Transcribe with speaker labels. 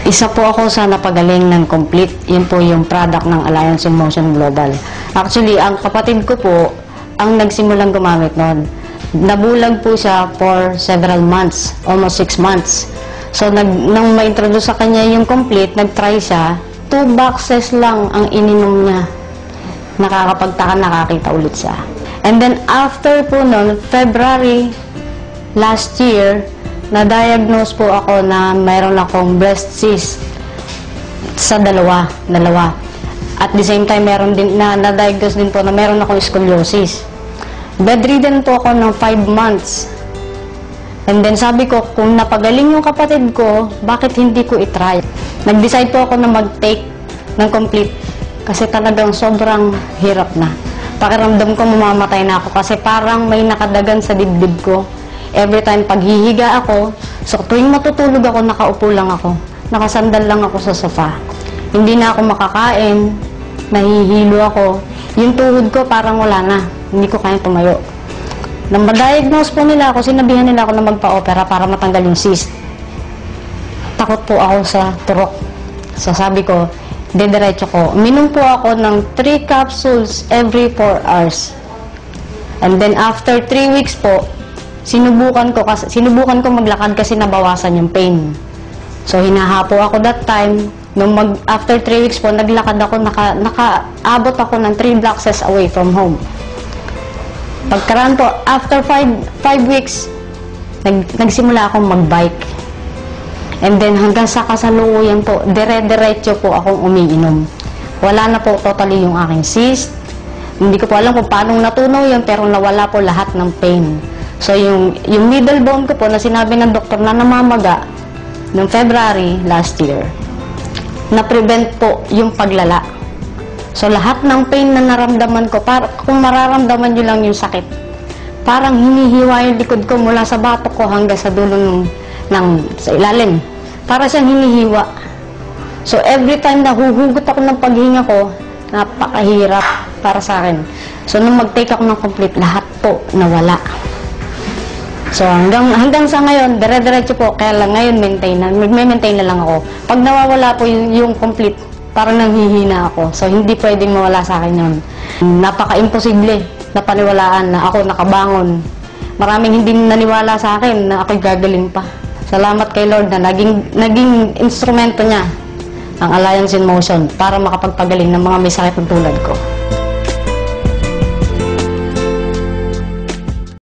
Speaker 1: Isa po ako sa napagaling ng Complete. Yun po yung product ng Alliance in Motion Global. Actually, ang kapatid ko po, ang nagsimulang gumamit noon. Nabulag po siya for several months, almost 6 months. So, nang ma-introduce sa kanya yung Complete, nag-try siya, 2 boxes lang ang ininom niya. Nakakapagtaka, nakakita ulit siya. And then, after po noon, February last year, na-diagnose po ako na mayroon akong breast cyst sa dalawa. At the same time, meron din na-diagnose din po na meron akong scoliosis. Bedridden po ako ng 5 months. And then sabi ko, kung napagaling yung kapatid ko, bakit hindi ko itry? Nag-decide po ako na mag-take ng Complete kasi talagang sobrang hirap na. Pakiramdam ko mamamatay na ako kasi parang may nakadagan sa dibdib ko. Every time paghihiga ako, so tuwing matutulog ako, nakaupo lang ako. Nakasandal lang ako sa sofa. Hindi na ako makakain, nahihilo ako. Yung tuhod ko parang wala na, hindi ko kaya tumayo. Nang ma-diagnose po nila ako, sinabihan nila ako na magpa-opera para matanggal yung cyst. Takot po ako sa turok. So sabi ko, dediretso ko. Uminom po ako ng 3 capsules every 4 hours. And then after 3 weeks po, sinubukan ko maglakad kasi nabawasan yung pain. So, hinahapo ako that time. After 3 weeks po, naglakad ako, nakaabot ako ng 3 blocks away from home. Pagkaraan po, after 5 weeks, nagsimula akong mag-bike. And then, hanggang sa kasalukuyan po, dire-diretso po akong umiinom. Wala na po totally yung aking cyst. Hindi ko po alam kung paano natunaw yun, pero nawala po lahat ng pain. So, yung middle bone ko po na sinabi ng doktor na namamaga noong February last year, na-prevent po yung paglala. So, lahat ng pain na naramdaman ko, kung mararamdaman nyo lang yung sakit, parang hinihiwa yung likod ko mula sa batok ko hanggang sa dulo sa ilalim. Para siyang hinihiwa. So, every time na huhugot ako ng paghinga ko, napakahirap para sa akin. So, nung mag-take ako ng Complete, lahat po nawala. So, hanggang sa ngayon, dire-diretso po, kaya lang ngayon magme-maintain na lang ako. Pag nawawala po yung Complete, parang nanghihina ako. So, hindi pwedeng mawala sa akin yun. Napaka-imposible na paniwalaan na ako nakabangon. Maraming hindi naniwala sa akin na ako'y gagaling pa. Salamat kay Lord na naging instrumento niya ang Alliance in Motion para makapagpagaling ng mga may sakit tulad ko.